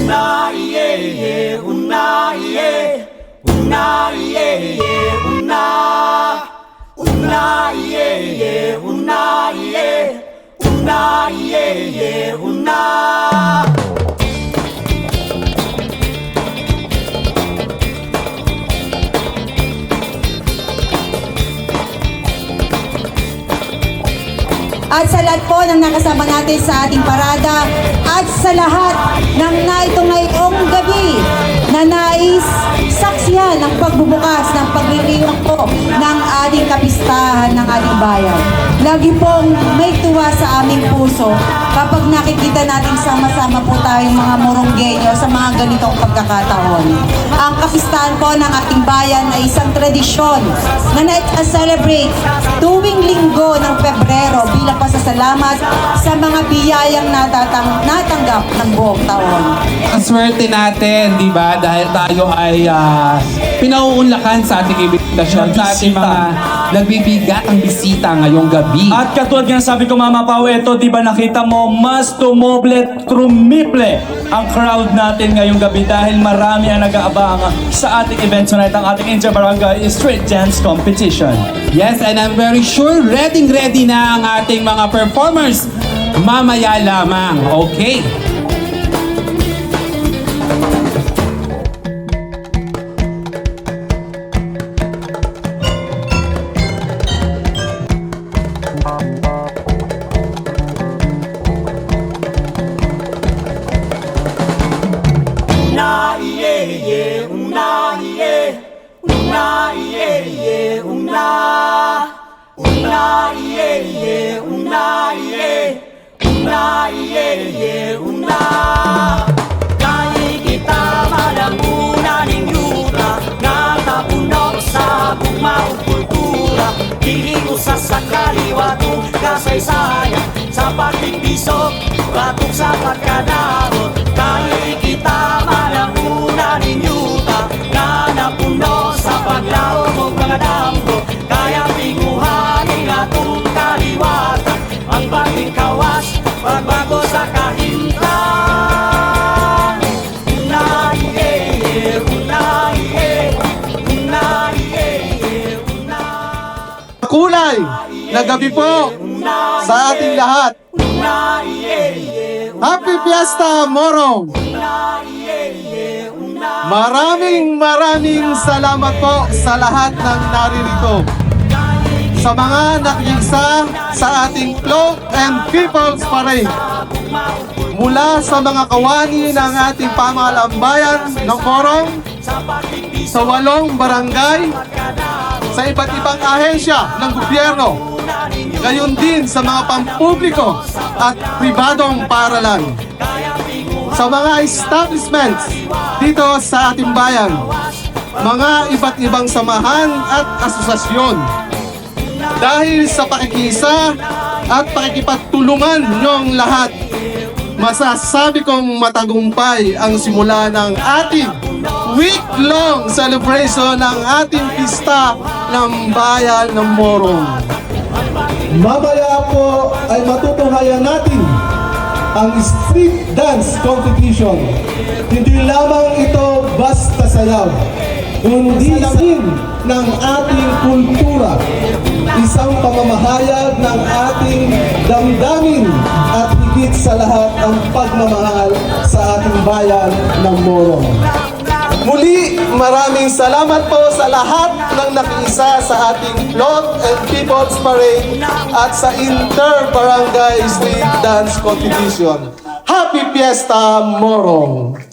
Una iye ye, una iye, una iye ye, una iye ye, una iye, una iye ye, una. At sa lahat po ng nakasama natin sa ating parada at sa lahat ng naito ngayong gabi na nais saksiyan ng pagbubukas ng pagliliwak po ng ating kapistahan ng ating bayan. Lagi pong may tuwa sa aming puso kapag nakikita natin sama-sama po tayong mga Moronggenyo sa mga ganitong pagkakataon. Ang kapistahan po ng ating bayan ay isang tradisyon na na-celebrate tuwing linggo ng Pebrero bilang pasasalamat sa mga biyayang natanggap ng buong taon. Ang swerte natin, di ba? Dahil tayo ay pinauunlakan sa ating invitasyon, sa ating mga nagbibigat ang bisita ngayong gabi. At katulad nga sabi ko, Mama Pao, ito, di ba nakita mo, mas tumoble, trumiple ang crowd natin ngayong gabi dahil marami ang nag-aabang sa ating event tonight, ang ating Inter-Barangay Street Dance Competition. Yes, and I'm very sure ready na ang ating mga performers mamaya lamang. Okay. Una iye ye, una iye, una iye ye, una iye ye, una iye, una iye ye, una. Kaya kita malamunan ng yuta, natapunok sa bugmaong kultura. Piling usa sa kaliwatong kasaysayan, sa pagtitbisok, batok sa pagkadabot. Kaya kita malamunan ng yuta, na napuno sa paglaom o mga damgo. Kaya pinguhanin atong kaliwatan, ang pagtingkawas, pagbago sa kahimtan. Una iye ye, una iye, una iye ye, una. Kulay na gabi po sa ating lahat. Una iye ye, Happy Fiesta Morong! una iye ye, una. Maraming salamat po sa lahat ng naririto. Sa mga nakiisa sa ating Float and People's Parade. Mula sa mga kawani ng ating pamahalaang bayan ng Morong, sa 8 barangay, sa iba't ibang ahensya ng gobyerno, gayon din sa mga pampubliko at pribadong paaralan, sa mga establishments dito sa ating bayan, mga iba't ibang samahan at asosasyon. Dahil sa pakikiisa at pakikipagtulungan niyong lahat, masasabi kong matagumpay ang simula ng ating week-long celebration ng ating pista ng bayan ng Morong. Mamaya po ay matutunghayan natin ang street dance competition. Hindi lamang ito basta sayaw, kundi din ng ating kultura, isang pamamahayag ng ating damdamin at higit sa lahat ang pagmamahal sa ating bayan ng Morong. Muli, maraming salamat po sa lahat ng nakiisa sa ating Float and People's Parade at sa Inter-Barangay Street Dance Competition. Happy Fiesta Morong!